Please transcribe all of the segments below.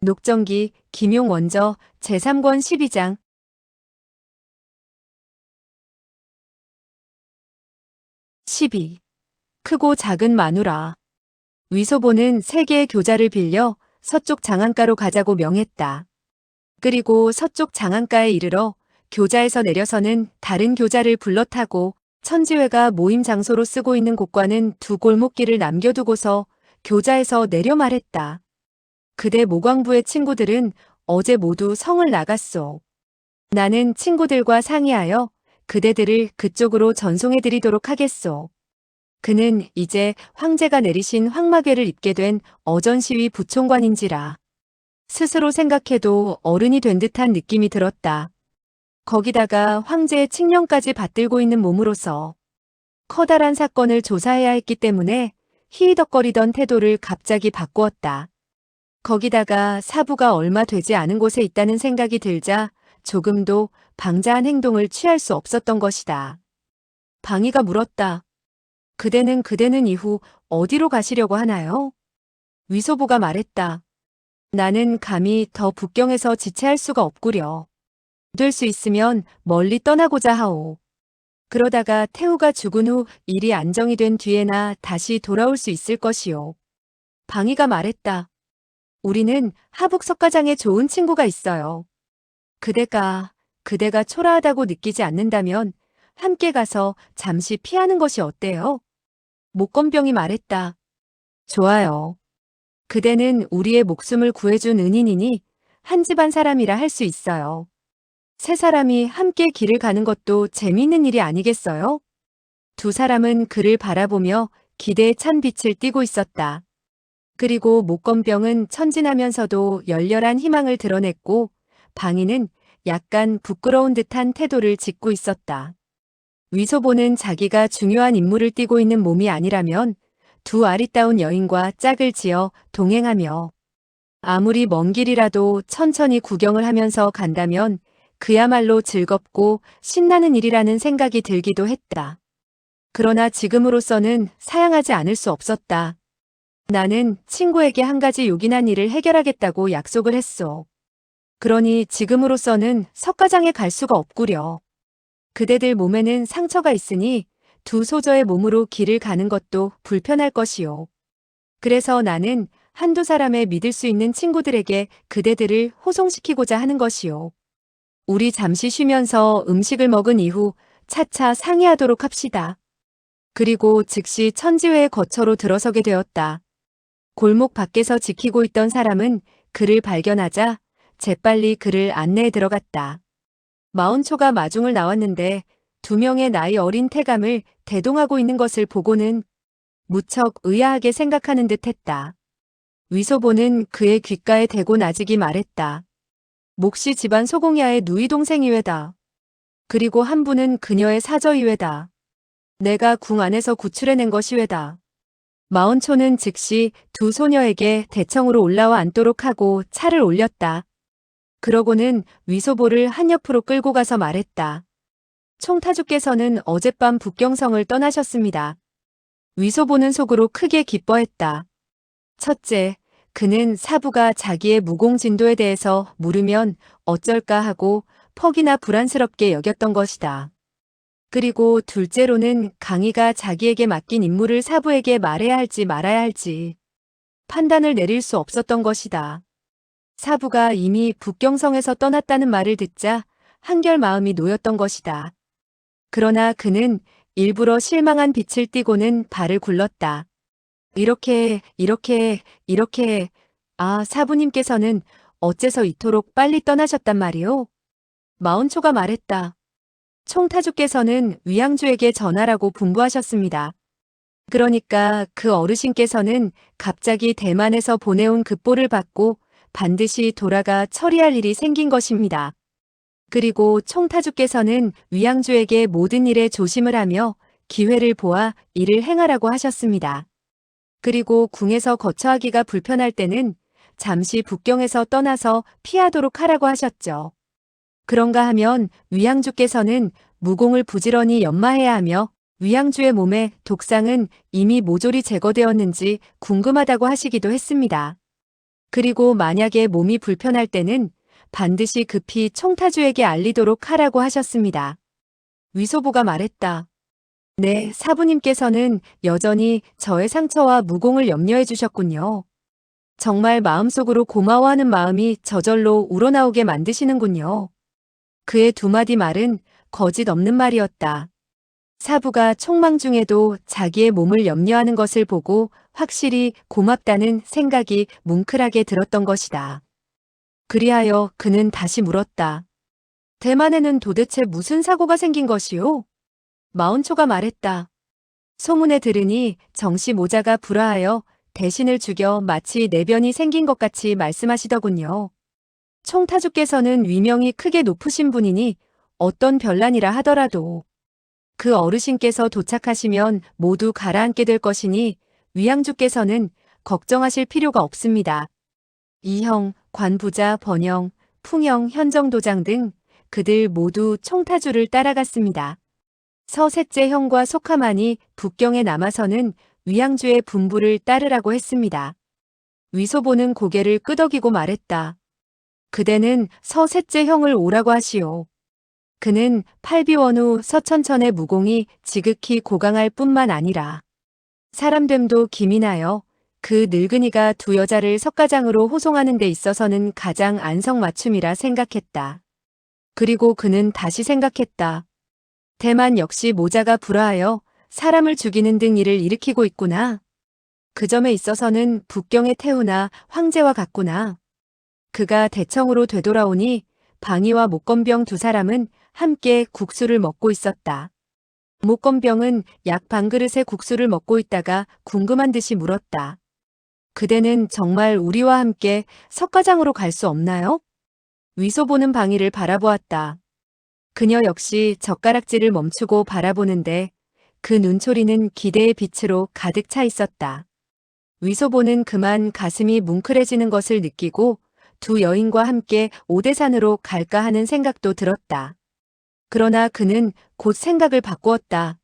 녹정기, 김용 원저, 제3권 12장. 12. 크고 작은 마누라. 위소보는 3개의 교자를 빌려 서쪽 장안가로 가자고 명했다. 그리고 서쪽 장안가에 이르러 교자에서 내려서는 다른 교자를 불러 타고 천지회가 모임 장소로 쓰고 있는 곳과는 2골목길을 남겨두고서 교자에서 내려 말했다. 그대 모광부의 친구들은 어제 모두 성을 나갔소. 나는 친구들과 상의하여 그대들을 그쪽으로 전송해드리도록 하겠소. 그는 이제 황제가 내리신 황마궤를 입게 된 어전시위 부총관인지라. 스스로 생각해도 어른이 된 듯한 느낌이 들었다. 거기다가 황제의 칙령까지 받들고 있는 몸으로서 커다란 사건을 조사해야 했기 때문에 희희덕거리던 태도를 갑자기 바꾸었다. 거기다가 사부가 얼마 되지 않은 곳에 있다는 생각이 들자 조금도 방자한 행동을 취할 수 없었던 것이다. 방이가 물었다. 그대는 이후 어디로 가시려고 하나요? 위소보가 말했다. 나는 감히 더 북경에서 지체할 수가 없구려. 될 수 있으면 멀리 떠나고자 하오. 그러다가 태우가 죽은 후 일이 안정이 된 뒤에나 다시 돌아올 수 있을 것이오. 방이가 말했다. 우리는 하북 석가장에 좋은 친구가 있어요. 그대가 초라하다고 느끼지 않는다면 함께 가서 잠시 피하는 것이 어때요? 목건병이 말했다. 좋아요. 그대는 우리의 목숨을 구해준 은인이니 한 집안 사람이라 할 수 있어요. 3사람이 함께 길을 가는 것도 재미있는 일이 아니겠어요? 2사람은 그를 바라보며 기대에 찬 빛을 띠고 있었다. 그리고 목건병은 천진하면서도 열렬한 희망을 드러냈고 방이는 약간 부끄러운 듯한 태도를 짓고 있었다. 위소보는 자기가 중요한 임무를 띠고 있는 몸이 아니라면 2 아리따운 여인과 짝을 지어 동행하며 아무리 먼 길이라도 천천히 구경을 하면서 간다면 그야말로 즐겁고 신나는 일이라는 생각이 들기도 했다. 그러나 지금으로서는 사양하지 않을 수 없었다. 나는 친구에게 한 가지 요긴한 일을 해결하겠다고 약속을 했소. 그러니 지금으로서는 석가장에 갈 수가 없구려. 그대들 몸에는 상처가 있으니 2 소저의 몸으로 길을 가는 것도 불편할 것이오. 그래서 나는 1~2 사람의 믿을 수 있는 친구들에게 그대들을 호송시키고자 하는 것이오. 우리 잠시 쉬면서 음식을 먹은 이후 차차 상의하도록 합시다. 그리고 즉시 천지회의 거처로 들어서게 되었다. 골목 밖에서 지키고 있던 사람은 그를 발견하자 재빨리 그를 안내해 들어갔다. 마운초가 마중을 나왔는데 2명의 나이 어린 태감을 대동하고 있는 것을 보고는 무척 의아하게 생각하는 듯 했다. 위소보는 그의 귓가에 대고 나직이 말했다. 몫이 집안 소공야의 누이 동생이외다. 그리고 한 분은 그녀의 사저이외다. 내가 궁 안에서 구출해낸 것이외다. 마운초는 즉시 2 소녀에게 대청으로 올라와 앉도록 하고 차를 올렸다. 그러고는 위소보를 한옆으로 끌고 가서 말했다. 총타주께서는 어젯밤 북경성을 떠나셨습니다. 위소보는 속으로 크게 기뻐했다. 첫째, 그는 사부가 자기의 무공진도에 대해서 물으면 어쩔까 하고 퍽이나 불안스럽게 여겼던 것이다. 그리고 둘째로는 강희가 자기에게 맡긴 임무를 사부에게 말해야 할지 말아야 할지 판단을 내릴 수 없었던 것이다. 사부가 이미 북경성에서 떠났다는 말을 듣자 한결 마음이 놓였던 것이다. 그러나 그는 일부러 실망한 빛을 띠고는 발을 굴렀다. 이렇게, 사부님께서는 어째서 이토록 빨리 떠나셨단 말이오? 마운초가 말했다. 총타주께서는 위양주에게 전하라고 분부하셨습니다. 그러니까 그 어르신께서는 갑자기 대만에서 보내온 급보를 받고 반드시 돌아가 처리할 일이 생긴 것입니다. 그리고 총타주께서는 위양주에게 모든 일에 조심을 하며 기회를 보아 일을 행하라고 하셨습니다. 그리고 궁에서 거처하기가 불편할 때는 잠시 북경에서 떠나서 피하도록 하라고 하셨죠. 그런가 하면 위양주께서는 무공을 부지런히 연마해야 하며 위양주의 몸에 독상은 이미 모조리 제거되었는지 궁금하다고 하시기도 했습니다. 그리고 만약에 몸이 불편할 때는 반드시 급히 총타주에게 알리도록 하라고 하셨습니다. 위소보가 말했다. 네, 사부님께서는 여전히 저의 상처와 무공을 염려해 주셨군요. 정말 마음속으로 고마워하는 마음이 저절로 우러나오게 만드시는군요. 그의 두 마디 말은 거짓 없는 말이었다. 사부가 촉망 중에도 자기의 몸을 염려하는 것을 보고 확실히 고맙다는 생각이 뭉클하게 들었던 것이다. 그리하여 그는 다시 물었다. 대만에는 도대체 무슨 사고가 생긴 것이오? 마운초가 말했다. 소문에 들으니 정씨 모자가 불화하여 대신을 죽여 마치 내변이 생긴 것 같이 말씀하시더군요. 총타주께서는 위명이 크게 높으신 분이니 어떤 별난이라 하더라도 그 어르신께서 도착하시면 모두 가라앉게 될 것이니 위양주께서는 걱정하실 필요가 없습니다. 이형, 관부자, 번영, 풍영, 현정도장 등 그들 모두 총타주를 따라갔습니다. 서셋째 형과 속하만이 북경에 남아서는 위양주의 분부를 따르라고 했습니다. 위소보는 고개를 끄덕이고 말했다. 그대는 서셋째 형을 오라고 하시오. 그는 팔비원후 서천천의 무공이 지극히 고강할 뿐만 아니라 사람됨도 기민하여 그 늙은이가 두 여자를 석가장으로 호송하는 데 있어서는 가장 안성맞춤이라 생각했다. 그리고 그는 다시 생각했다. 대만 역시 모자가 불화하여 사람을 죽이는 등 일을 일으키고 있구나. 그 점에 있어서는 북경의 태후나 황제와 같구나. 그가 대청으로 되돌아오니 방이와 목건병 두 사람은 함께 국수를 먹고 있었다. 목건병은 약 반 그릇의 국수를 먹고 있다가 궁금한 듯이 물었다. 그대는 정말 우리와 함께 석가장으로 갈 수 없나요? 위소보는 방이를 바라보았다. 그녀 역시 젓가락질을 멈추고 바라보는데 그 눈초리는 기대의 빛으로 가득 차 있었다. 위소보는 그만 가슴이 뭉클해지는 것을 느끼고 두 여인과 함께 오대산으로 갈까 하는 생각도 들었다. 그러나 그는 곧 생각을 바꾸었다.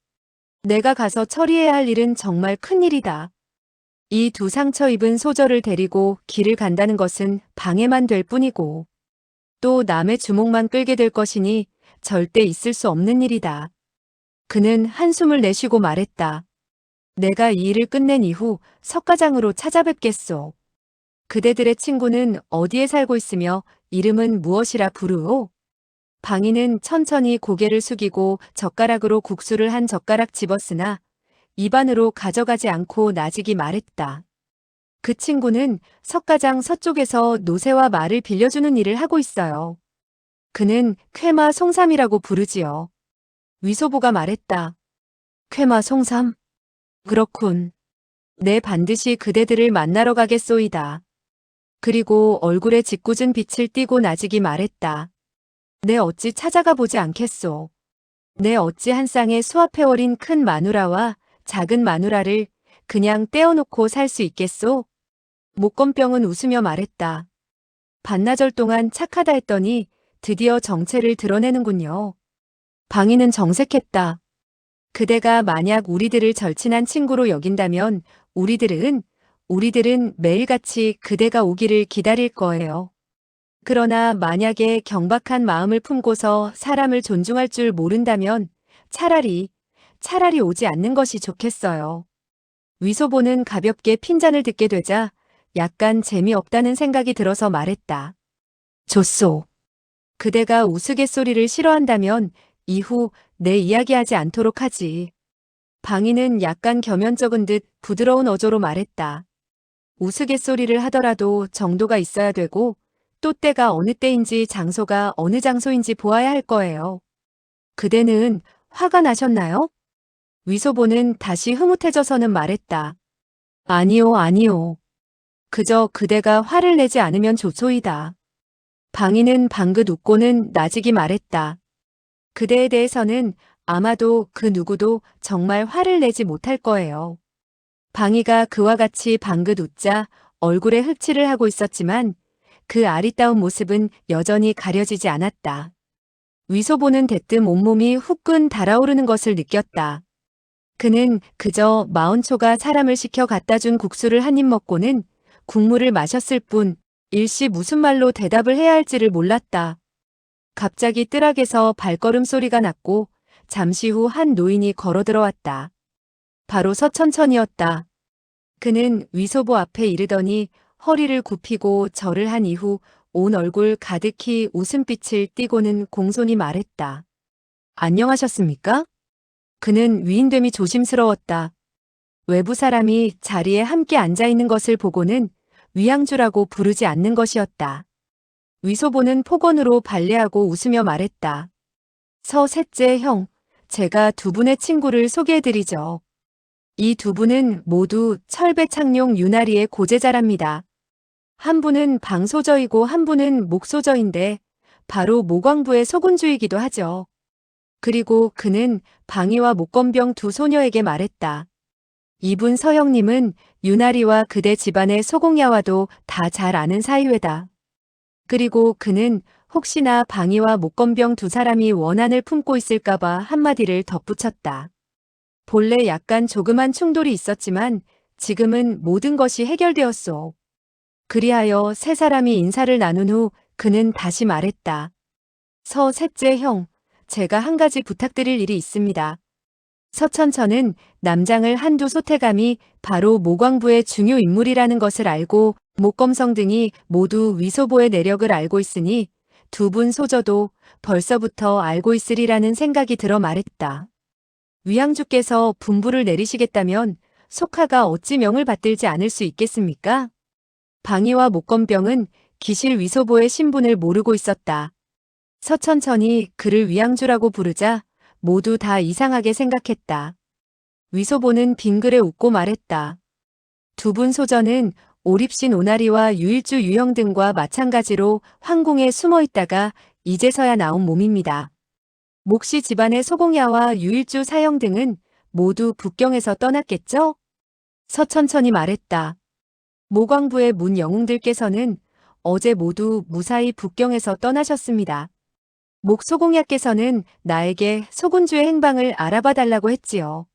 내가 가서 처리해야 할 일은 정말 큰일이다. 이 두 상처 입은 소저를 데리고 길을 간다는 것은 방해만 될 뿐이고 또 남의 주목만 끌게 될 것이니 절대 있을 수 없는 일이다. 그는 한숨을 내쉬고 말했다. 내가 이 일을 끝낸 이후 석가장으로 찾아뵙겠소. 그대들의 친구는 어디에 살고 있으며 이름은 무엇이라 부르오? 방이는 천천히 고개를 숙이고 젓가락으로 국수를 한 젓가락 집었으나 입안으로 가져가지 않고 나직이 말했다. 그 친구는 석가장 서쪽에서 노새와 말을 빌려주는 일을 하고 있어요. 그는 쾌마 송삼이라고 부르지요. 위소보가 말했다. 쾌마 송삼? 그렇군. 내 반드시 그대들을 만나러 가겠소이다. 그리고 얼굴에 짓궂은 빛을 띠고 나직이 말했다. 내 어찌 찾아가 보지 않겠소. 내 어찌 한 쌍의 수합해 어린 큰 마누라와 작은 마누라를 그냥 떼어놓고 살 수 있겠소? 목건병은 웃으며 말했다. 반나절 동안 착하다 했더니 드디어 정체를 드러내는군요. 방이는 정색했다. 그대가 만약 우리들을 절친한 친구로 여긴다면 우리들은 매일같이 그대가 오기를 기다릴 거예요. 그러나 만약에 경박한 마음을 품고서 사람을 존중할 줄 모른다면 차라리 오지 않는 것이 좋겠어요. 위소보는 가볍게 핀잔을 듣게 되자 약간 재미없다는 생각이 들어서 말했다. 좋소. 그대가 우스갯소리를 싫어한다면 이후 내 이야기하지 않도록 하지. 방이는 약간 겸연쩍은 듯 부드러운 어조로 말했다. 우스갯소리를 하더라도 정도가 있어야 되고 또 때가 어느 때인지 장소가 어느 장소인지 보아야 할 거예요. 그대는 화가 나셨나요? 위소보는 다시 흐뭇해져서는 말했다. 아니요. 그저 그대가 화를 내지 않으면 좋소이다. 방이는 방긋 웃고는 나직이 말했다. 그대에 대해서는 아마도 그 누구도 정말 화를 내지 못할 거예요. 방이가 그와 같이 방긋 웃자 얼굴에 흑칠을 하고 있었지만 그 아리따운 모습은 여전히 가려지지 않았다. 위소보는 대뜸 온몸이 후끈 달아오르는 것을 느꼈다. 그는 그저 마운초가 사람을 시켜 갖다 준 국수를 한 입 먹고는 국물을 마셨을 뿐 일시 무슨 말로 대답을 해야 할지를 몰랐다. 갑자기 뜰락에서 발걸음 소리가 났고 잠시 후 한 노인이 걸어 들어왔다. 바로 서천천이었다. 그는 위소보 앞에 이르더니 허리를 굽히고 절을 한 이후 온 얼굴 가득히 웃음빛을 띠고는 공손히 말했다. 안녕하셨습니까? 그는 위인됨이 조심스러웠다. 외부 사람이 자리에 함께 앉아 있는 것을 보고는 위양주라고 부르지 않는 것이었다. 위소보는 폭언으로 발레하고 웃으며 말했다. 셋째 형, 제가 두 분의 친구를 소개해드리죠. 이 두 분은 모두 철배창룡 유나리의 고제자랍니다. 한 분은 방소저이고 한 분은 목소저인데 바로 모광부의 소군주이기도 하죠. 그리고 그는 방이와 목건병 두 소녀에게 말했다. 이분 서형님은 유나리와 그대 집안의 소공야와도 다 잘 아는 사이외다. 그리고 그는 혹시나 방이와 목건병 두 사람이 원한을 품고 있을까봐 한마디를 덧붙였다. 본래 약간 조그만 충돌이 있었지만 지금은 모든 것이 해결되었소. 그리하여 세 사람이 인사를 나눈 후 그는 다시 말했다. 셋째 형, 제가 한 가지 부탁드릴 일이 있습니다. 서천천은 남장을 한두 소태감이 바로 모광부의 중요 인물이라는 것을 알고 목검성 등이 모두 위소보의 내력을 알고 있으니 두 분 소저도 벌써부터 알고 있으리라는 생각이 들어 말했다. 위양주께서 분부를 내리시겠다면 속하가 어찌 명을 받들지 않을 수 있겠습니까? 방이와 목건병은 기실 위소보의 신분을 모르고 있었다. 서천천이 그를 위양주라고 부르자 모두 다 이상하게 생각했다. 위소보는 빙그레 웃고 말했다. 두 분 소저는 오립신 오나리와 유일주 유형 등과 마찬가지로 황궁에 숨어 있다가 이제서야 나온 몸입니다. 목시 집안의 소공야와 유일주 사형 등은 모두 북경에서 떠났겠죠? 서천천이 말했다. 모광부의 문 영웅들께서는 어제 모두 무사히 북경에서 떠나셨습니다. 목소공야께서는 나에게 소군주의 행방을 알아봐 달라고 했지요.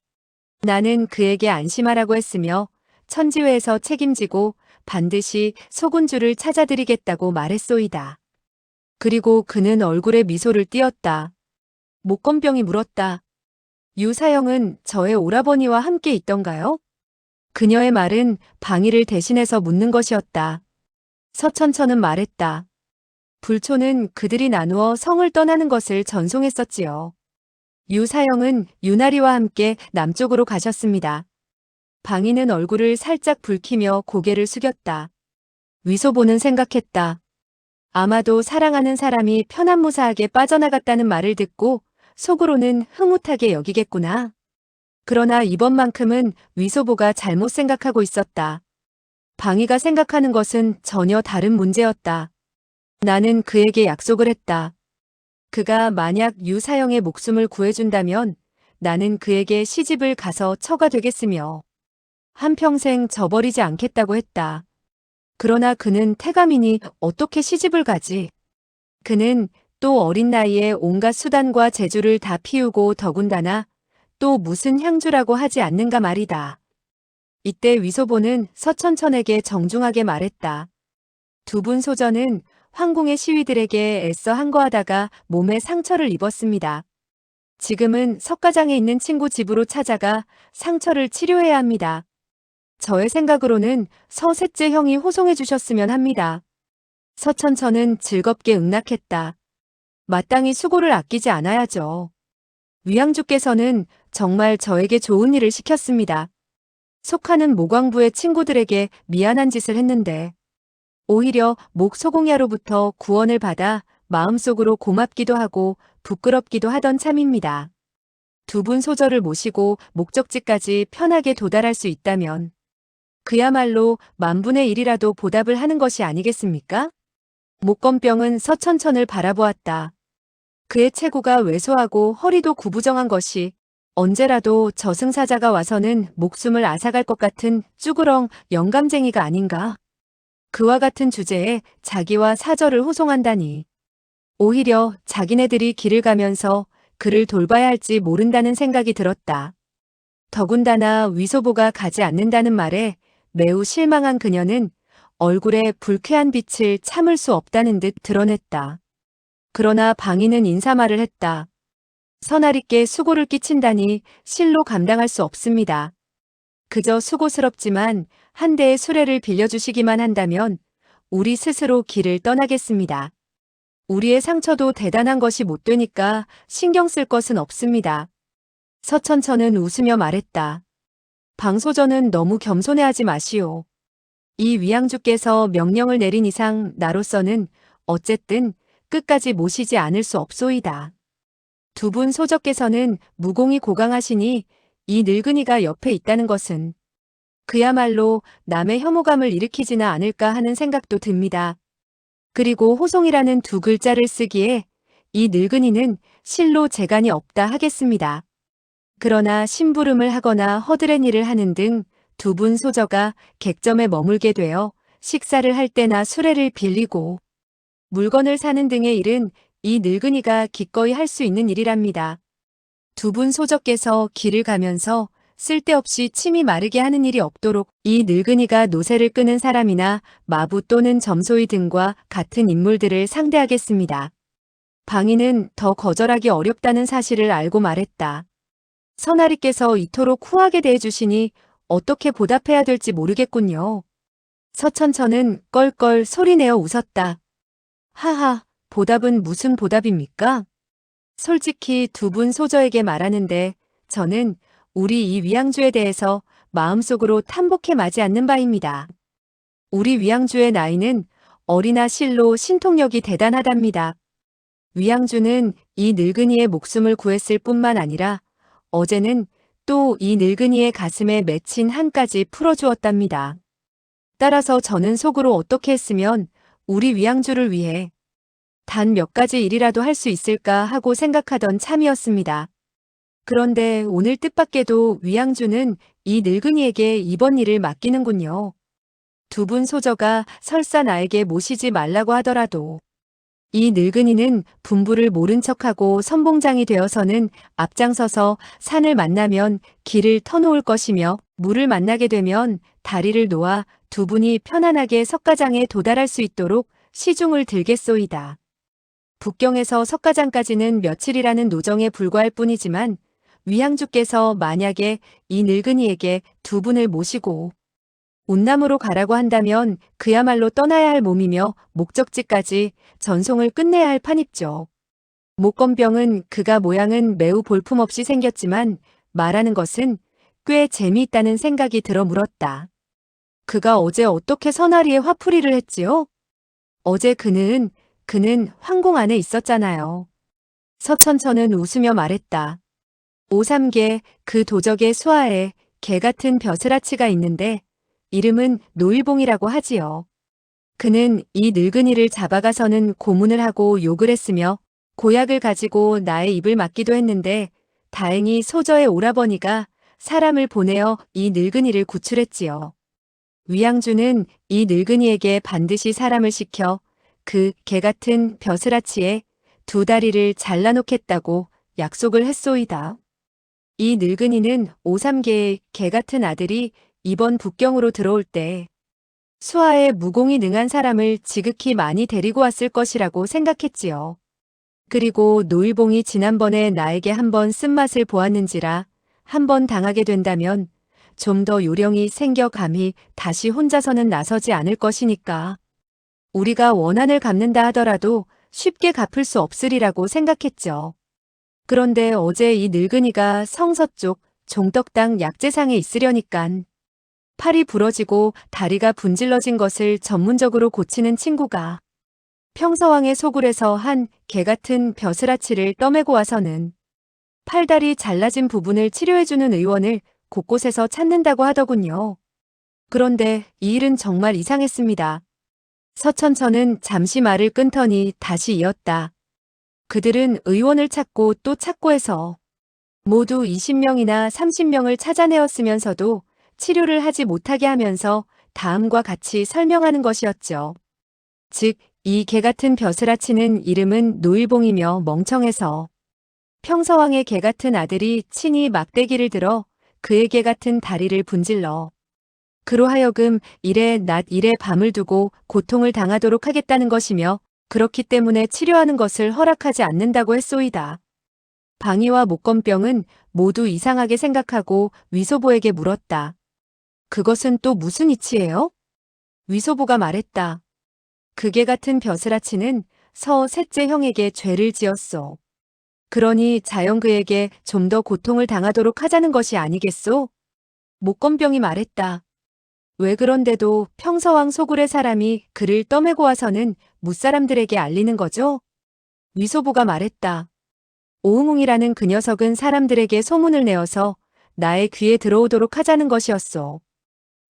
나는 그에게 안심하라고 했으며 천지회에서 책임지고 반드시 소군주를 찾아드리겠다고 말했소이다. 그리고 그는 얼굴에 미소를 띄었다. 목건병이 물었다. 유사형은 저의 오라버니와 함께 있던가요? 그녀의 말은 방위를 대신해서 묻는 것이었다. 서천천은 말했다. 불초는 그들이 나누어 성을 떠나는 것을 전송했었지요. 유사형은 유나리와 함께 남쪽으로 가셨습니다. 방위는 얼굴을 살짝 붉히며 고개를 숙였다. 위소보는 생각했다. 아마도 사랑하는 사람이 편안무사하게 빠져나갔다는 말을 듣고 속으로는 흐뭇하게 여기겠구나. 그러나 이번만큼은 위소보가 잘못 생각하고 있었다. 방위가 생각하는 것은 전혀 다른 문제였다. 나는 그에게 약속을 했다. 그가 만약 유사형의 목숨을 구해준다면 나는 그에게 시집을 가서 처가 되겠으며 한평생 저버리지 않겠다고 했다. 그러나 그는 태감이니 어떻게 시집을 가지? 그는 또 어린 나이에 온갖 수단과 재주를 다 피우고 더군다나 또 무슨 향주라고 하지 않는가 말이다. 이때 위소보는 서천천에게 정중하게 말했다. 두 분 소저는 황궁의 시위들에게 애써 항거하다가 몸에 상처를 입었습니다. 지금은 석가장에 있는 친구 집으로 찾아가 상처를 치료해야 합니다. 저의 생각으로는 셋째 형이 호송해 주셨으면 합니다. 서천천은 즐겁게 응낙했다. 마땅히 수고를 아끼지 않아야죠. 위양주께서는 정말 저에게 좋은 일을 시켰습니다. 속하는 모광부의 친구들에게 미안한 짓을 했는데 오히려 목소공야로부터 구원을 받아 마음속으로 고맙기도 하고 부끄럽기도 하던 참입니다. 두 분 소저를 모시고 목적지까지 편하게 도달할 수 있다면 그야말로 만분의 일이라도 보답을 하는 것이 아니겠습니까? 목건병은 서천천을 바라보았다. 그의 체구가 왜소하고 허리도 구부정한 것이 언제라도 저승사자가 와서는 목숨을 앗아갈 것 같은 쭈그렁 영감쟁이가 아닌가. 그와 같은 주제에 자기와 사절을 호송한다니. 오히려 자기네들이 길을 가면서 그를 돌봐야 할지 모른다는 생각이 들었다. 더군다나 위소보가 가지 않는다는 말에 매우 실망한 그녀는 얼굴에 불쾌한 빛을 참을 수 없다는 듯 드러냈다. 그러나 방인은 인사말을 했다. 선아리께 수고를 끼친다니 실로 감당할 수 없습니다. 그저 수고스럽지만 한 대의 수레를 빌려주시기만 한다면 우리 스스로 길을 떠나겠습니다. 우리의 상처도 대단한 것이 못 되니까 신경 쓸 것은 없습니다. 서천천은 웃으며 말했다. 방소전은 너무 겸손해하지 마시오. 이 위양주께서 명령을 내린 이상 나로서는 어쨌든 끝까지 모시지 않을 수 없소이다. 두 분 소적께서는 무공이 고강하시니 이 늙은이가 옆에 있다는 것은 그야말로 남의 혐오감을 일으키지나 않을까 하는 생각도 듭니다. 그리고 호송이라는 두 글자를 쓰기에 이 늙은이는 실로 재간이 없다 하겠습니다. 그러나 심부름을 하거나 허드렛 일을 하는 등 두 분 소저가 객점에 머물게 되어 식사를 할 때나 수레를 빌리고 물건을 사는 등의 일은 이 늙은이가 기꺼이 할 수 있는 일이랍니다. 두 분 소저께서 길을 가면서 쓸데없이 침이 마르게 하는 일이 없도록 이 늙은이가 노새를 끄는 사람이나 마부 또는 점소이 등과 같은 인물들을 상대하겠습니다. 방인은 더 거절하기 어렵다는 사실을 알고 말했다. 선아리께서 이토록 후하게 대해주시니 어떻게 보답해야 될지 모르겠군요. 서천천은 껄껄 소리내어 웃었다. 하하, 보답은 무슨 보답입니까? 솔직히 두 분 소저에게 말하는데 저는 우리 이 위양주에 대해서 마음속으로 탐복해 마지 않는 바입니다. 우리 위양주의 나이는 어리나 실로 신통력이 대단하답니다. 위양주는 이 늙은이의 목숨을 구했을 뿐만 아니라 어제는 또 이 늙은이의 가슴에 맺힌 한까지 풀어주었답니다. 따라서 저는 속으로 어떻게 했으면 우리 위양주를 위해 단 몇 가지 일이라도 할 수 있을까 하고 생각하던 참이었습니다. 그런데 오늘 뜻밖에도 위양주는 이 늙은이에게 이번 일을 맡기는군요. 두 분 소저가 설사 나에게 모시지 말라고 하더라도 이 늙은이는 분부를 모른 척하고 선봉장이 되어서는 앞장서서 산을 만나면 길을 터놓을 것이며 물을 만나게 되면 다리를 놓아 두 분이 편안하게 석가장에 도달할 수 있도록 시중을 들겠소이다. 북경에서 석가장까지는 며칠이라는 노정에 불과할 뿐이지만 위양주께서 만약에 이 늙은이에게 두 분을 모시고 운남으로 가라고 한다면 그야말로 떠나야 할 몸이며 목적지까지 전송을 끝내야 할 판입죠. 목건병은 그가 모양은 매우 볼품없이 생겼지만 말하는 것은 꽤 재미있다는 생각이 들어 물었다. 그가 어제 어떻게 선아리에 화풀이를 했지요? 어제 그는 황궁 안에 있었잖아요. 서천천은 웃으며 말했다. 오삼계 그 도적의 수하에 개 같은 벼슬아치가 있는데 이름은 노일봉이라고 하지요. 그는 이 늙은이를 잡아가서는 고문을 하고 욕을 했으며 고약을 가지고 나의 입을 막기도 했는데 다행히 소저의 오라버니가 사람을 보내어 이 늙은이를 구출했지요. 위양주는 이 늙은이에게 반드시 사람을 시켜 그 개 같은 벼슬아치에 두 다리를 잘라놓겠다고 약속을 했소이다. 이 늙은이는 오삼계의 개 같은 아들이 이번 북경으로 들어올 때 수하에 무공이 능한 사람을 지극히 많이 데리고 왔을 것이라고 생각했지요. 그리고 노일봉이 지난번에 나에게 한번 쓴맛을 보았는지라 한번 당하게 된다면 좀 더 요령이 생겨 감히 다시 혼자서는 나서지 않을 것이니까 우리가 원한을 갚는다 하더라도 쉽게 갚을 수 없으리라고 생각했죠. 그런데 어제 이 늙은이가 성서쪽 종덕당 약재상에 있으려니깐 팔이 부러지고 다리가 분질러진 것을 전문적으로 고치는 친구가 평서왕의 소굴에서 한 개 같은 벼슬아치를 떠매고 와서는 팔다리 잘라진 부분을 치료해주는 의원을 곳곳에서 찾는다고 하더군요. 그런데 이 일은 정말 이상했습니다. 서천천은 잠시 말을 끊더니 다시 이었다. 그들은 의원을 찾고 또 찾고 해서 모두 20명이나 30명을 찾아내었으면서도 치료를 하지 못하게 하면서 다음과 같이 설명하는 것이었죠. 즉, 이 개 같은 벼슬아치는 이름은 노일봉이며 멍청해서 평서왕의 개 같은 아들이 친히 막대기를 들어 그의 개 같은 다리를 분질러 그로 하여금 일에 낮 일에 밤을 두고 고통을 당하도록 하겠다는 것이며 그렇기 때문에 치료하는 것을 허락하지 않는다고 했소이다. 방이와 목건병은 모두 이상하게 생각하고 위소보에게 물었다. 그것은 또 무슨 이치예요? 위소보가 말했다. 그게 같은 벼슬아치는 서 셋째 형에게 죄를 지었소. 그러니 자연 그에게 좀 더 고통을 당하도록 하자는 것이 아니겠소? 목건병이 말했다. 왜 그런데도 평서왕 소굴의 사람이 그를 떠매고 와서는 무사람들에게 알리는 거죠? 위소보가 말했다. 오응웅이라는 그 녀석은 사람들에게 소문을 내어서 나의 귀에 들어오도록 하자는 것이었소.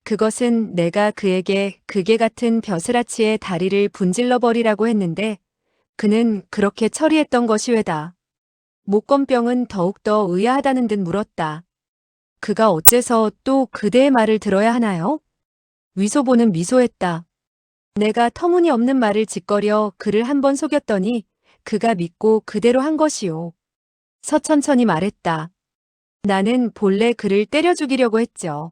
그것은 내가 그에게 그게 같은 벼슬아치의 다리를 분질러 버리라고 했는데 그는 그렇게 처리했던 것이 왜다. 목건병은 더욱더 의아하다는 듯 물었다. 그가 어째서 또 그대의 말을 들어야 하나요? 위소보는 미소했다. 내가 터무니없는 말을 짓거려 그를 한번 속였더니 그가 믿고 그대로 한 것이오. 서천천히 말했다. 나는 본래 그를 때려 죽이려고 했죠.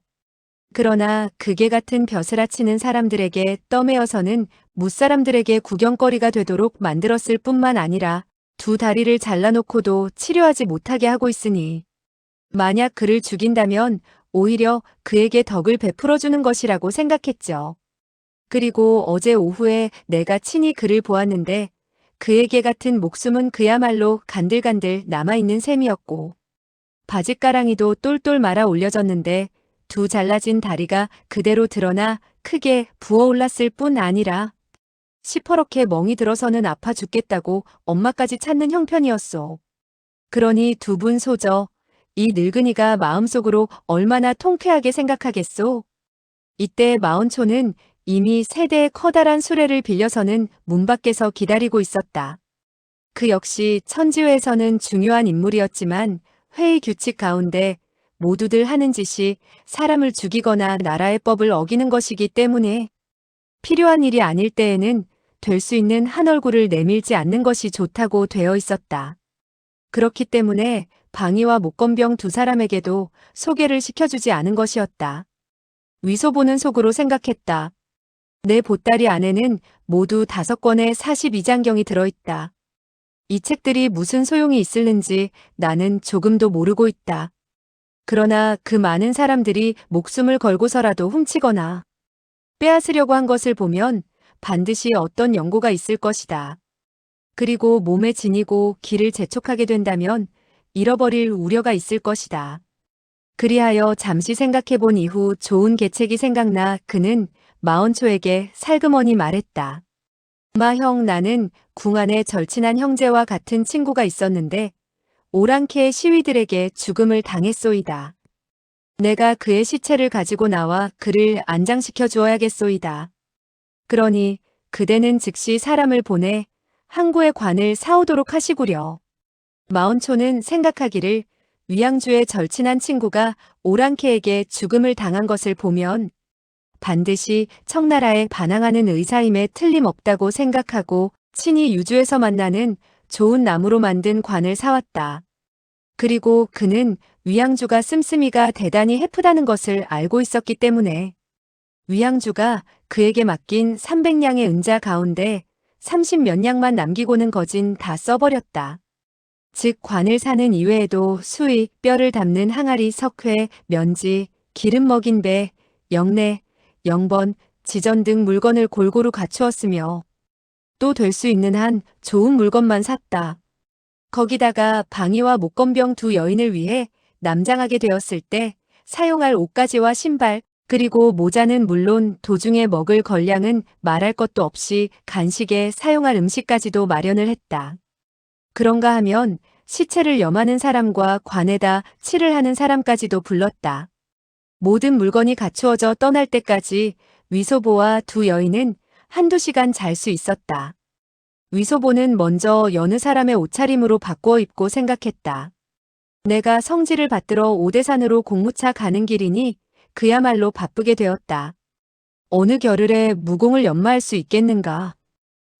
그러나 그게 같은 벼슬아치는 사람들에게 떠매어서는 무사람들에게 구경거리가 되도록 만들었을 뿐만 아니라 두 다리를 잘라놓고도 치료하지 못하게 하고 있으니 만약 그를 죽인다면 오히려 그에게 덕을 베풀어주는 것이라고 생각했죠. 그리고 어제 오후에 내가 친히 그를 보았는데 그에게 같은 목숨은 그야말로 간들간들 남아있는 셈이었고 바짓가랑이도 똘똘 말아 올려졌는데 두 잘라진 다리가 그대로 드러나 크게 부어올랐을 뿐 아니라 시퍼렇게 멍이 들어서는 아파 죽겠다고 엄마까지 찾는 형편이었소. 그러니 두 분 소저, 이 늙은이가 마음속으로 얼마나 통쾌하게 생각하겠소. 이때 마운초는 이미 세 대의 커다란 수레를 빌려서는 문 밖에서 기다리고 있었다. 그 역시 천지회에서는 중요한 인물이었지만 회의 규칙 가운데 모두들 하는 짓이 사람을 죽이거나 나라의 법을 어기는 것이기 때문에 필요한 일이 아닐 때에는 될 수 있는 한 얼굴을 내밀지 않는 것이 좋다고 되어 있었다. 그렇기 때문에 방이와 목건병 두 사람에게도 소개를 시켜주지 않은 것이었다. 위소보는 속으로 생각했다. 내 보따리 안에는 모두 5권의 42장경이 들어있다. 이 책들이 무슨 소용이 있을는지 나는 조금도 모르고 있다. 그러나 그 많은 사람들이 목숨을 걸고서라도 훔치거나 빼앗으려고 한 것을 보면 반드시 어떤 연고가 있을 것이다. 그리고 몸에 지니고 길을 재촉하게 된다면 잃어버릴 우려가 있을 것이다. 그리하여 잠시 생각해 본 이후 좋은 계책이 생각나 그는 마언초에게 살그머니 말했다. 형, 나는 궁 안에 절친한 형제와 같은 친구가 있었는데 오랑캐의 시위들에게 죽음을 당했소이다. 내가 그의 시체를 가지고 나와 그를 안장시켜 주어야겠소이다. 그러니 그대는 즉시 사람을 보내 항구의 관을 사오도록 하시구려. 마운초는 생각하기를 위양주의 절친한 친구가 오랑캐에게 죽음을 당한 것을 보면 반드시 청나라에 반항하는 의사임에 틀림없다고 생각하고 친히 유주에서 만나는 좋은 나무로 만든 관을 사왔다. 그리고 그는 위양주가 씀씀이가 대단히 해프다는 것을 알고 있었기 때문에 위양주가 그에게 맡긴 300냥의 은자 가운데 30몇 냥만 남기고는 거진 다 써버렸다. 즉 관을 사는 이외에도 수의, 뼈를 담는 항아리, 석회, 면지, 기름 먹인 배, 영내, 영번, 지전 등 물건을 골고루 갖추었으며 또 될 수 있는 한 좋은 물건만 샀다. 거기다가 방이와 목건병 두 여인을 위해 남장하게 되었을 때 사용할 옷가지와 신발, 그리고 모자는 물론 도중에 먹을 걸량은 말할 것도 없이 간식에 사용할 음식까지도 마련을 했다. 그런가 하면 시체를 염하는 사람과 관에다 칠을 하는 사람까지도 불렀다. 모든 물건이 갖추어져 떠날 때까지 위소보와 두 여인은 한두 시간 잘 수 있었다. 위소보는 먼저 여느 사람의 옷차림으로 바꾸어 입고 생각했다. 내가 성지를 받들어 오대산으로 공무차 가는 길이니 그야말로 바쁘게 되었다. 어느 겨를에 무공을 연마할 수 있겠는가.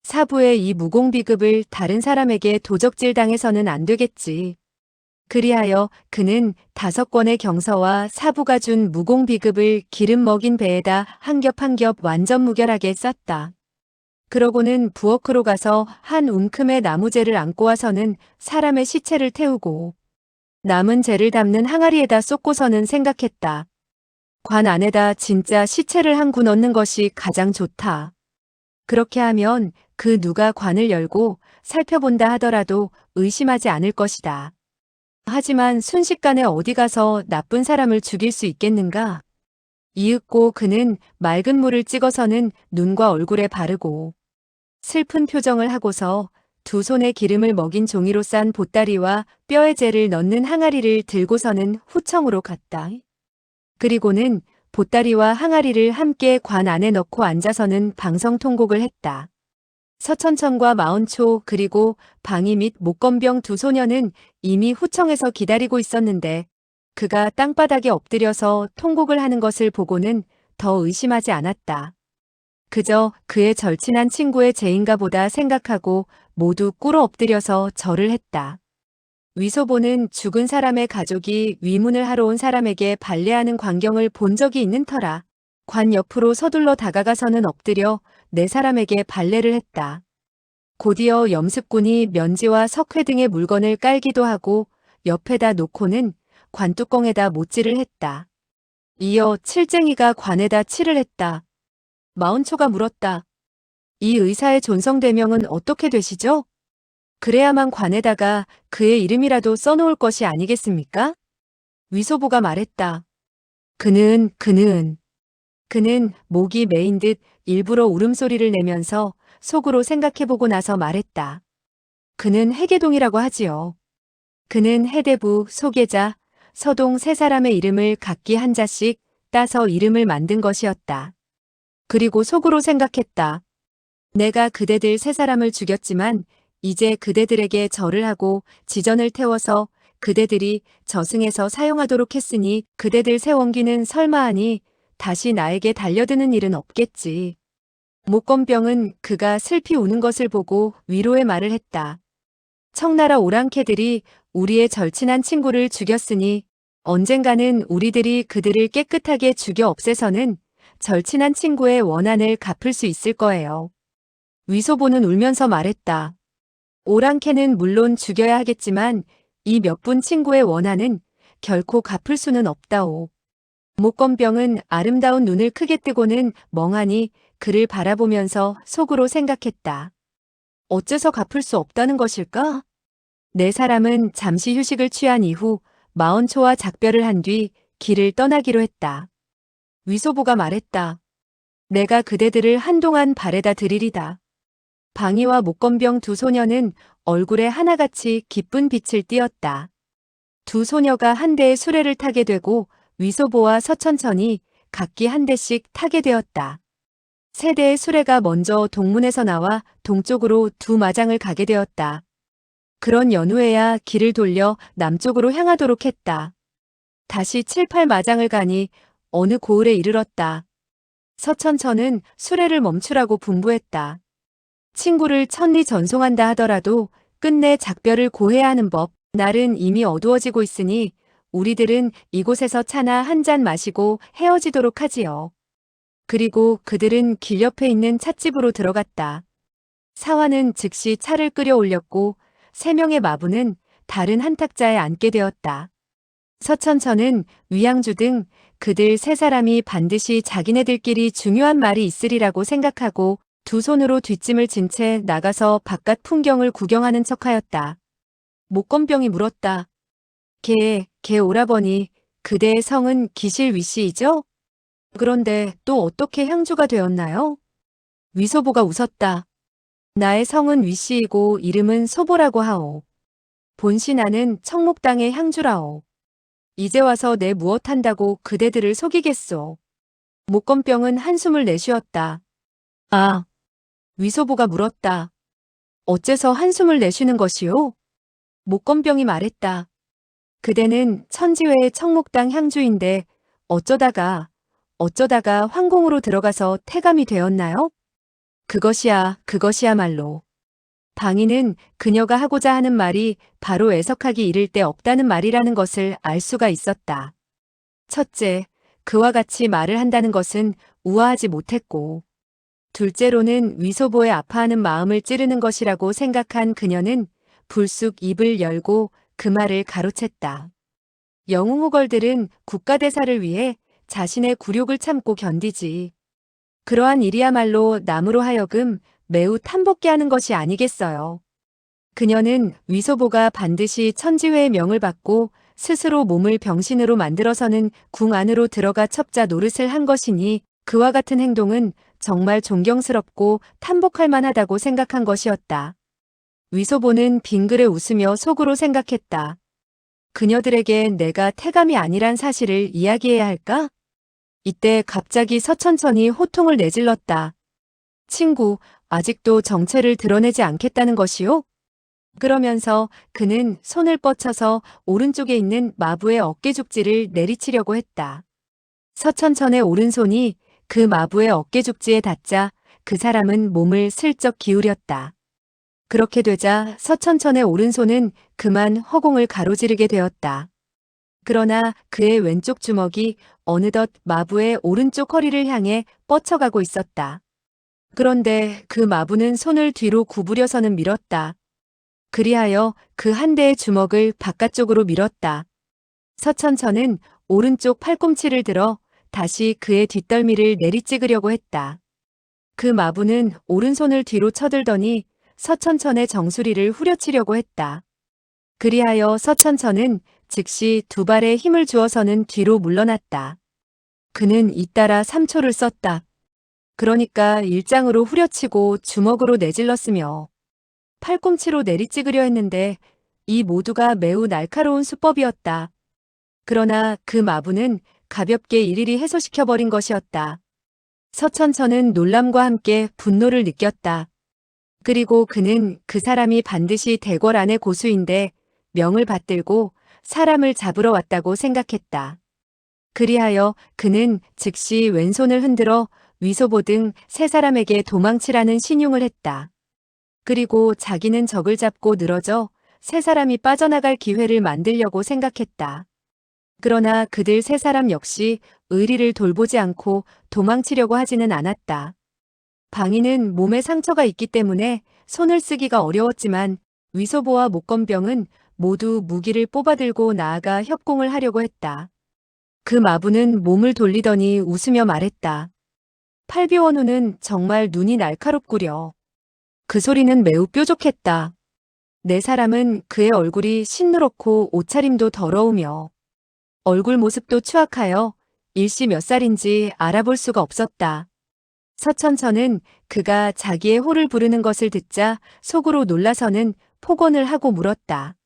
사부의 이 무공 비급을 다른 사람에게 도적질 당해서는 안 되겠지. 그리하여 그는 5권의 경서와 사부가 준 무공비급을 기름 먹인 배에다 한 겹 한 겹 완전 무결하게 쌌다. 그러고는 부엌으로 가서 한 움큼의 나무재를 안고 와서는 사람의 시체를 태우고 남은 재를 담는 항아리에다 쏟고서는 생각했다. 관 안에다 진짜 시체를 한 구 넣는 것이 가장 좋다. 그렇게 하면 그 누가 관을 열고 살펴본다 하더라도 의심하지 않을 것이다. 하지만 순식간에 어디 가서 나쁜 사람을 죽일 수 있겠는가? 이윽고 그는 맑은 물을 찍어서는 눈과 얼굴에 바르고 슬픈 표정을 하고서 2손에 기름을 먹인 종이로 싼 보따리와 뼈의 재를 넣는 항아리를 들고서는 후청으로 갔다. 그리고는 보따리와 항아리를 함께 관 안에 넣고 앉아서는 방성통곡을 했다. 서천천과 마운초 그리고 방이 및 목건병 2소녀는 이미 후청에서 기다리고 있었는데 그가 땅바닥에 엎드려서 통곡을 하는 것을 보고는 더 의심하지 않았다. 그저 그의 절친한 친구의 죄인가 보다 생각하고 모두 꿇어 엎드려서 절을 했다. 위소보는 죽은 사람의 가족이 위문을 하러 온 사람에게 발례하는 광경을 본 적이 있는 터라 관 옆으로 서둘러 다가가서는 엎드려 4사람에게 발례를 했다. 곧이어 염습꾼이 면지와 석회 등의 물건을 깔기도 하고 옆에다 놓고는 관뚜껑에다 못질을 했다. 이어 칠쟁이가 관에다 칠을 했다. 마운초가 물었다. 이 의사의 존성대명은 어떻게 되시죠? 그래야만 관에다가 그의 이름이라도 써놓을 것이 아니겠습니까? 위소보가 말했다. 그는 목이 메인 듯 일부러 울음소리를 내면서 속으로 생각해보고 나서 말했다. 그는 해계동이라고 하지요. 그는 해대부, 소계자, 서동 3사람의 이름을 각기 한 자씩 따서 이름을 만든 것이었다. 그리고 속으로 생각했다. 내가 그대들 3사람을 죽였지만 이제 그대들에게 절을 하고 지전을 태워서 그대들이 저승에서 사용하도록 했으니 그대들 새 원기는 설마하니 다시 나에게 달려드는 일은 없겠지. 목건병은 그가 슬피 우는 것을 보고 위로의 말을 했다. 청나라 오랑캐들이 우리의 절친한 친구를 죽였으니 언젠가는 우리들이 그들을 깨끗하게 죽여 없애서는 절친한 친구의 원한을 갚을 수 있을 거예요. 위소보는 울면서 말했다. 오랑캐는 물론 죽여야 하겠지만 이 몇 분 친구의 원한은 결코 갚을 수는 없다오. 목건병은 아름다운 눈을 크게 뜨고는 멍하니 그를 바라보면서 속으로 생각했다. 어째서 갚을 수 없다는 것일까? 4사람은 잠시 휴식을 취한 이후 마언초와 작별을 한 뒤 길을 떠나기로 했다. 위소보가 말했다. 내가 그대들을 한동안 발에다 드리리다. 방이와 목건병 2소녀는 얼굴에 하나같이 기쁜 빛을 띠었다. 2소녀가 한 대의 수레를 타게 되고 위소보와 서천천이 각기 한 대씩 타게 되었다. 3대의 수레가 먼저 동문에서 나와 동쪽으로 2마장을 가게 되었다. 그런 연후에야 길을 돌려 남쪽으로 향하도록 했다. 다시 7, 8마장을 가니 어느 고을에 이르렀다. 서천천은 수레를 멈추라고 분부했다. 친구를 천리 전송한다 하더라도 끝내 작별을 고해야 하는 법. 날은 이미 어두워지고 있으니 우리들은 이곳에서 차나 한 잔 마시고 헤어지도록 하지요. 그리고 그들은 길 옆에 있는 찻집으로 들어갔다. 사화는 즉시 차를 끓여 올렸고 3명의 마부는 다른 한 탁자에 앉게 되었다. 서천천은 위양주 등 그들 3사람이 반드시 자기네들끼리 중요한 말이 있으리라고 생각하고 2손으로 뒷짐을 진 채 나가서 바깥 풍경을 구경하는 척하였다. 목건병이 물었다. 개 오라버니, 그대의 성은 기실 위씨이죠? 그런데 또 어떻게 향주가 되었나요? 위소보가 웃었다. 나의 성은 위씨이고 이름은 소보라고 하오. 본시 나는 청목당의 향주라오. 이제 와서 내 무엇한다고 그대들을 속이겠소. 목건병은 한숨을 내쉬었다. 아, 위소보가 물었다. 어째서 한숨을 내쉬는 것이오? 목건병이 말했다. 그대는 천지회의 청목당 향주인데 어쩌다가 황공으로 들어가서 태감이 되었나요? 그것이야말로. 방희는 그녀가 하고자 하는 말이 바로 애석하기 이를 데 없다는 말이라는 것을 알 수가 있었다. 첫째, 그와 같이 말을 한다는 것은 우아하지 못했고, 둘째로는 위소보의 아파하는 마음을 찌르는 것이라고 생각한 그녀는 불쑥 입을 열고 그 말을 가로챘다. 영웅호걸들은 국가대사를 위해 자신의 굴욕을 참고 견디지. 그러한 일이야말로 남으로 하여금 매우 탐복게 하는 것이 아니겠어요. 그녀는 위소보가 반드시 천지회의 명을 받고 스스로 몸을 병신으로 만들어서는 궁 안으로 들어가 첩자 노릇을 한 것이니 그와 같은 행동은 정말 존경스럽고 탐복할 만하다고 생각한 것이었다. 위소보는 빙그레 웃으며 속으로 생각했다. 그녀들에게 내가 태감이 아니란 사실을 이야기해야 할까? 이때 갑자기 서천천이 호통을 내질렀다. 친구, 아직도 정체를 드러내지 않겠다는 것이요? 그러면서 그는 손을 뻗쳐서 오른쪽에 있는 마부의 어깨죽지를 내리치려고 했다. 서천천의 오른손이 그 마부의 어깨죽지에 닿자 그 사람은 몸을 슬쩍 기울였다. 그렇게 되자 서천천의 오른손은 그만 허공을 가로지르게 되었다. 그러나 그의 왼쪽 주먹이 어느덧 마부의 오른쪽 허리를 향해 뻗쳐가고 있었다. 그런데 그 마부는 손을 뒤로 구부려서는 밀었다. 그리하여 그 한 대의 주먹을 바깥쪽으로 밀었다. 서천천은 오른쪽 팔꿈치를 들어 다시 그의 뒷덜미를 내리찍으려고 했다. 그 마부는 오른손을 뒤로 쳐들더니 서천천의 정수리를 후려치려고 했다. 그리하여 서천천은 즉시 두 발에 힘을 주어서는 뒤로 물러났다. 그는 잇따라 3초를 썼다. 그러니까 일장으로 후려치고 주먹으로 내질렀으며 팔꿈치로 내리찍으려 했는데 이 모두가 매우 날카로운 수법이었다. 그러나 그 마부는 가볍게 일일이 해소시켜버린 것이었다. 서천천은 놀람과 함께 분노를 느꼈다. 그리고 그는 그 사람이 반드시 대궐 안의 고수인데 명을 받들고 사람을 잡으러 왔다고 생각했다. 그리하여 그는 즉시 왼손을 흔들어 위소보 등 세 사람에게 도망치라는 신용을 했다. 그리고 자기는 적을 잡고 늘어져 세 사람이 빠져나갈 기회를 만들려고 생각했다. 그러나 그들 세 사람 역시 의리를 돌보지 않고 도망치려고 하지는 않았다. 방희는 몸에 상처가 있기 때문에 손을 쓰기가 어려웠지만 위소보와 목건병은 모두 무기를 뽑아들고 나아가 협공을 하려고 했다. 그 마부는 몸을 돌리더니 웃으며 말했다. 팔비원우는 정말 눈이 날카롭구려. 그 소리는 매우 뾰족했다. 네 사람은 그의 얼굴이 신누렇고 옷차림도 더러우며 얼굴 모습도 추악하여 일시 몇 살인지 알아볼 수가 없었다. 서천천은 그가 자기의 호를 부르는 것을 듣자 속으로 놀라서는 폭언을 하고 물었다.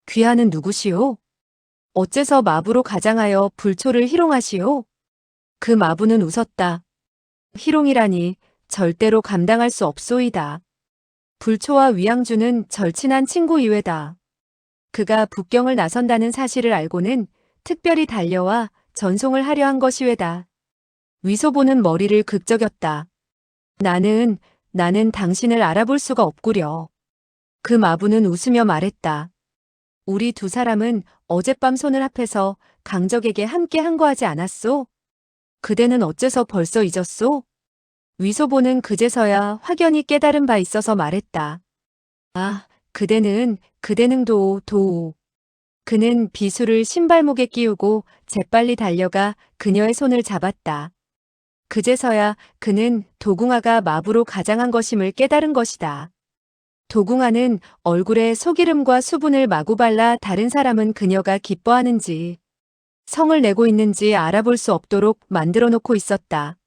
귀하는 누구시오? 어째서 마부로 가장하여 불초를 희롱하시오? 그 마부는 웃었다. 희롱이라니 절대로 감당할 수 없소이다. 불초와 위양주는 절친한 친구 이외다. 그가 북경을 나선다는 사실을 알고는 특별히 달려와 전송을 하려 한 것이외다. 위소보는 머리를 극적였다. 나는 당신을 알아볼 수가 없구려. 그 마부는 웃으며 말했다. 우리 두 사람은 어젯밤 손을 합해서 강적에게 함께 항거하지 않았소? 그대는 어째서 벌써 잊었소? 위소보는 그제서야 확연히 깨달은 바 있어서 말했다. 아, 그대는 도오. 그는 비수를 신발목에 끼우고 재빨리 달려가 그녀의 손을 잡았다. 그제서야 그는 도궁아가 마부로 가장한 것임을 깨달은 것이다. 도궁아는 얼굴에 소기름과 수분을 마구 발라 다른 사람은 그녀가 기뻐하는지 성을 내고 있는지 알아볼 수 없도록 만들어 놓고 있었다.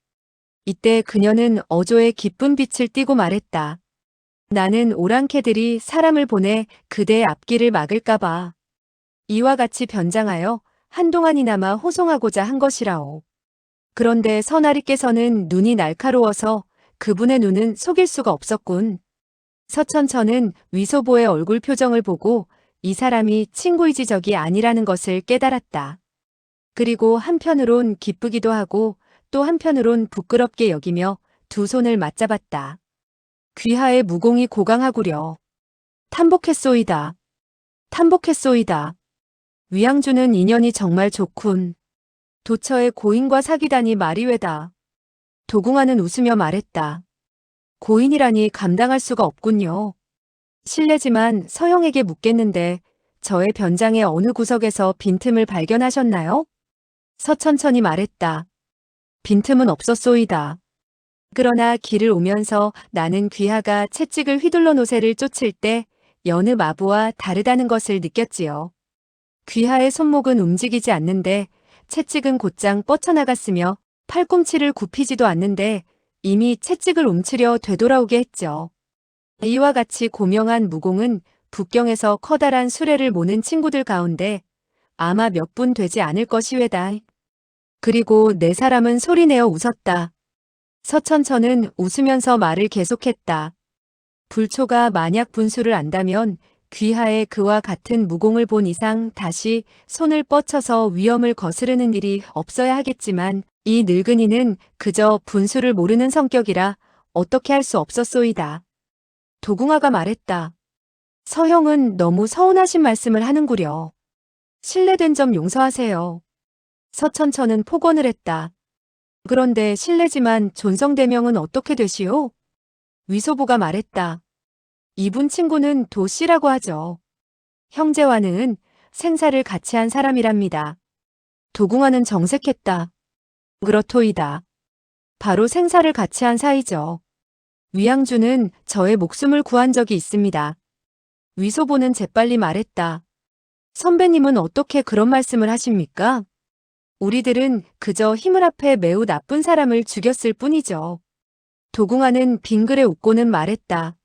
이때 그녀는 어조에 기쁜 빛을 띠고 말했다. 나는 오랑캐들이 사람을 보내 그대의 앞길을 막을까봐 이와 같이 변장하여 한동안이나마 호송하고자 한 것이라오. 그런데 선아리께서는 눈이 날카로워서 그분의 눈은 속일 수가 없었군. 서천천은 위소보의 얼굴 표정을 보고 이 사람이 친구이지 적이 아니라는 것을 깨달았다. 그리고 한편으론 기쁘기도 하고 또 한편으론 부끄럽게 여기며 두 손을 맞잡았다. 귀하의 무공이 고강하구려. 탐복했소이다. 탐복했소이다. 위양주는 인연이 정말 좋군. 도처에 고인과 사귀다니 말이 왜다. 도궁하는 웃으며 말했다. 고인이라니 감당할 수가 없군요. 실례지만 서형에게 묻겠는데 저의 변장의 어느 구석에서 빈틈을 발견하셨나요? 서천천히 말했다. 빈틈은 없었소이다. 그러나 길을 오면서 나는 귀하가 채찍을 휘둘러 노새를 쫓을 때 여느 마부와 다르다는 것을 느꼈지요. 귀하의 손목은 움직이지 않는데 채찍은 곧장 뻗쳐나갔으며 팔꿈치를 굽히지도 않는데 이미 채찍을 움츠려 되돌아오게 했죠. 이와 같이 고명한 무공은 북경에서 커다란 수레를 모는 친구들 가운데 아마 몇 분 되지 않을 것이외다. 그리고 네 사람은 소리내어 웃었다. 서천천은 웃으면서 말을 계속했다. 불초가 만약 분수를 안다면 귀하에 그와 같은 무공을 본 이상 다시 손을 뻗쳐서 위험을 거스르는 일이 없어야 하겠지만 이 늙은이는 그저 분수를 모르는 성격이라 어떻게 할 수 없었소이다. 도궁아가 말했다. 서형은 너무 서운하신 말씀을 하는구려. 실례된 점 용서하세요. 서천천은 폭언을 했다. 그런데 실례지만 존성대명은 어떻게 되시오? 위소보가 말했다. 이분 친구는 도씨라고 하죠. 형제와는 생사를 같이 한 사람이랍니다. 도궁아는 정색했다. 그렇토이다. 바로 생사를 같이 한 사이죠. 위양주는 저의 목숨을 구한 적이 있습니다. 위소보는 재빨리 말했다. 선배님은 어떻게 그런 말씀을 하십니까? 우리들은 그저 힘을 합해 매우 나쁜 사람을 죽였을 뿐이죠. 도궁아는 빙그레 웃고는 말했다.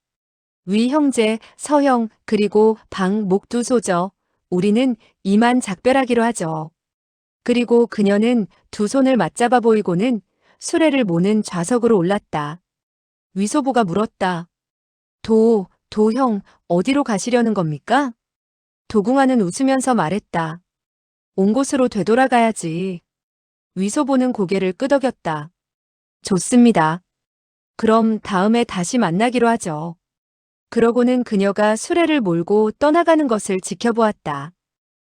위 형제, 서형, 그리고 방, 목 두 소저. 우리는 이만 작별하기로 하죠. 그리고 그녀는 두 손을 맞잡아 보이고는 수레를 모는 좌석으로 올랐다. 위소보가 물었다. 도형, 어디로 가시려는 겁니까? 도궁아는 웃으면서 말했다. 온 곳으로 되돌아가야지. 위소보는 고개를 끄덕였다. 좋습니다. 그럼 다음에 다시 만나기로 하죠. 그러고는 그녀가 수레를 몰고 떠나가는 것을 지켜보았다.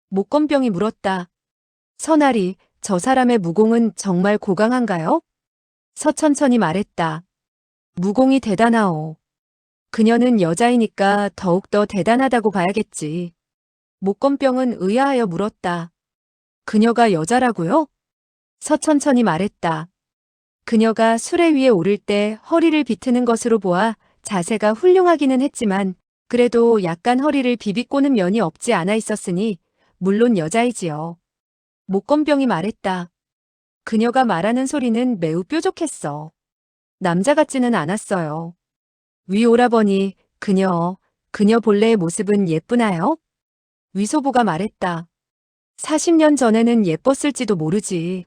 목건병이 물었다. 선아리, 저 사람의 무공은 정말 고강한가요? 서천천히 말했다. 무공이 대단하오. 그녀는 여자이니까 더욱더 대단하다고 봐야겠지. 목건병은 의아하여 물었다. 그녀가 여자라고요? 서천천히 말했다. 그녀가 수레 위에 오를 때 허리를 비트는 것으로 보아 자세가 훌륭하기는 했지만 그래도 약간 허리를 비비꼬는 면이 없지 않아 있었으니 물론 여자이지요. 목건병이 말했다. 그녀가 말하는 소리는 매우 뾰족했어. 남자 같지는 않았어요. 위 오라버니, 그녀 본래의 모습은 예쁘나요? 위소보가 말했다. 40년 전에는 예뻤을지도 모르지.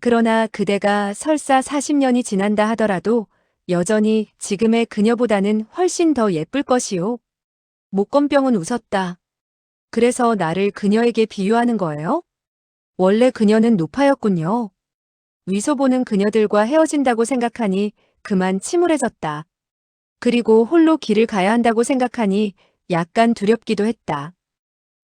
그러나 그대가 설사 40년이 지난다 하더라도 여전히 지금의 그녀보다는 훨씬 더 예쁠 것이오. 목건병은 웃었다. 그래서 나를 그녀에게 비유하는 거예요? 원래 그녀는 노파였군요. 위소보는 그녀들과 헤어진다고 생각하니 그만 침울해졌다. 그리고 홀로 길을 가야 한다고 생각하니 약간 두렵기도 했다.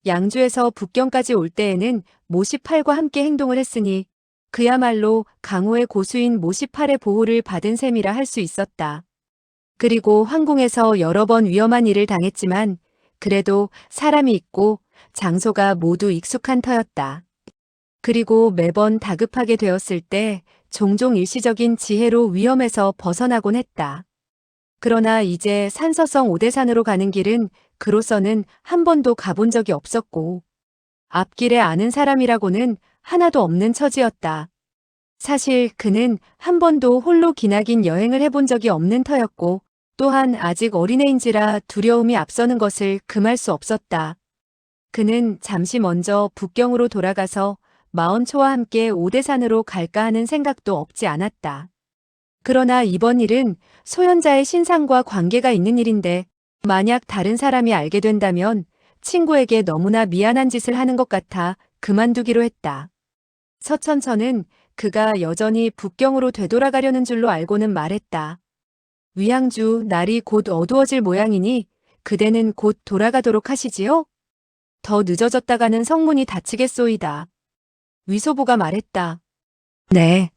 양주에서 북경까지 올 때에는 모시팔과 함께 행동을 했으니 그야말로 강호의 고수인 모시팔의 보호를 받은 셈이라 할 수 있었다. 그리고 황궁에서 여러 번 위험한 일을 당했지만 그래도 사람이 있고 장소가 모두 익숙한 터였다. 그리고 매번 다급하게 되었을 때 종종 일시적인 지혜로 위험에서 벗어나곤 했다. 그러나 이제 산서성 오대산으로 가는 길은 그로서는 한 번도 가본 적이 없었고 앞길에 아는 사람이라고는 하나도 없는 처지였다. 사실 그는 한 번도 홀로 기나긴 여행을 해본 적이 없는 터였고 또한 아직 어린애인지라 두려움이 앞서는 것을 금할 수 없었다. 그는 잠시 먼저 북경으로 돌아가서 마언초와 함께 오대산으로 갈까 하는 생각도 없지 않았다. 그러나 이번 일은 소현자의 신상과 관계가 있는 일인데 만약 다른 사람이 알게 된다면 친구에게 너무나 미안한 짓을 하는 것 같아 그만두기로 했다. 서천천은 그가 여전히 북경으로 되돌아가려는 줄로 알고는 말했다. 위양주, 날이 곧 어두워질 모양이니 그대는 곧 돌아가도록 하시지요? 더 늦어졌다가는 성문이 닫히겠소이다. 위소보가 말했다. 네.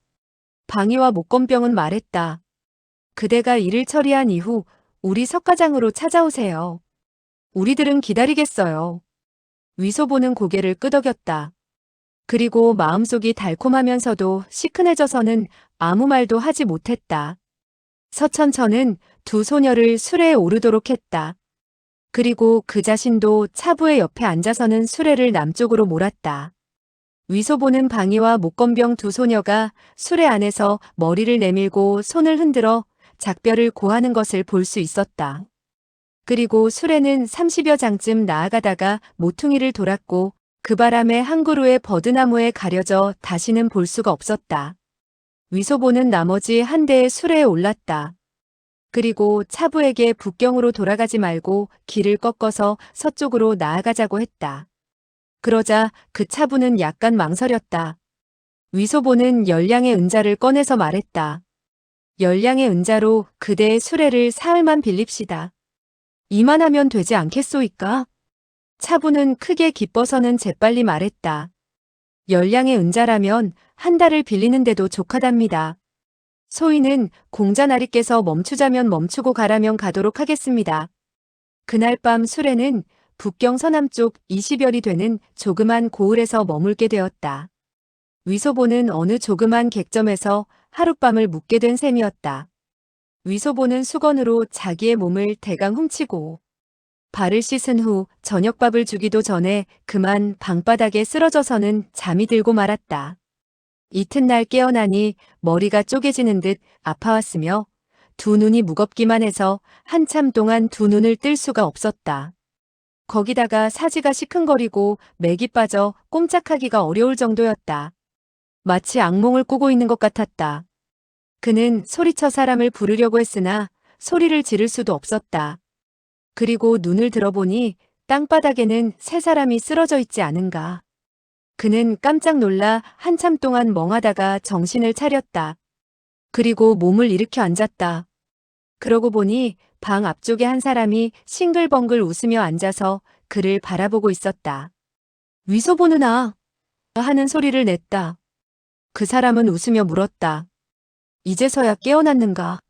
방위와 목건병은 말했다. 그대가 일을 처리한 이후 우리 석가장으로 찾아오세요. 우리들은 기다리겠어요. 위소보는 고개를 끄덕였다. 그리고 마음속이 달콤하면서도 시큰해져서는 아무 말도 하지 못했다. 서천천은 두 소녀를 수레에 오르도록 했다. 그리고 그 자신도 차부의 옆에 앉아서는 수레를 남쪽으로 몰았다. 위소보는 방위와 목건병 두 소녀가 수레 안에서 머리를 내밀고 손을 흔들어 작별을 고하는 것을 볼 수 있었다. 그리고 수레는 30여 장쯤 나아가다가 모퉁이를 돌았고 그 바람에 한 그루의 버드나무에 가려져 다시는 볼 수가 없었다. 위소보는 나머지 한 대의 수레에 올랐다. 그리고 차부에게 북경으로 돌아가지 말고 길을 꺾어서 서쪽으로 나아가자고 했다. 그러자 그 차부는 약간 망설였다. 위소보는 열량의 은자를 꺼내서 말했다. 열량의 은자로 그대의 수레를 사흘만 빌립시다. 이만하면 되지 않겠소이까? 차부는 크게 기뻐서는 재빨리 말했다. 열량의 은자라면 한 달을 빌리는데도 족하답니다. 소인은 공자나리께서 멈추자면 멈추고 가라면 가도록 하겠습니다. 그날 밤 수레는 북경 서남쪽 20여리 되는 조그만 고을에서 머물게 되었다. 위소보는 어느 조그만 객점에서 하룻밤을 묵게 된 셈이었다. 위소보는 수건으로 자기의 몸을 대강 훔치고 발을 씻은 후 저녁밥을 주기도 전에 그만 방바닥에 쓰러져서는 잠이 들고 말았다. 이튿날 깨어나니 머리가 쪼개지는 듯 아파왔으며 두 눈이 무겁기만 해서 한참 동안 두 눈을 뜰 수가 없었다. 거기다가 사지가 시큰거리고 맥이 빠져 꼼짝하기가 어려울 정도였다. 마치 악몽을 꾸고 있는 것 같았다. 그는 소리쳐 사람을 부르려고 했으나 소리를 지를 수도 없었다. 그리고 눈을 들어보니 땅바닥에는 세 사람이 쓰러져 있지 않은가. 그는 깜짝 놀라 한참 동안 멍하다가 정신을 차렸다. 그리고 몸을 일으켜 앉았다. 그러고 보니 방 앞쪽에 한 사람이 싱글벙글 웃으며 앉아서 그를 바라보고 있었다. 위소보느나 하는 소리를 냈다. 그 사람은 웃으며 물었다. 이제서야 깨어났는가?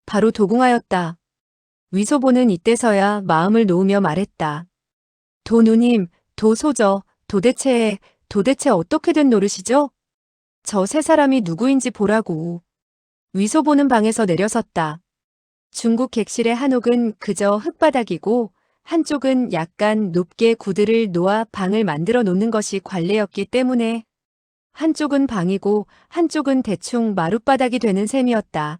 바로 도궁하였다. 위소보는 이때서야 마음을 놓으며 말했다. 도누님, 도소저, 도대체 어떻게 된 노릇이죠? 저 세 사람이 누구인지 보라고. 위소보는 방에서 내려섰다. 중국 객실의 한옥은 그저 흙바닥이고 한쪽은 약간 높게 구들을 놓아 방을 만들어 놓는 것이 관례였기 때문에 한쪽은 방이고 한쪽은 대충 마룻바닥이 되는 셈이었다.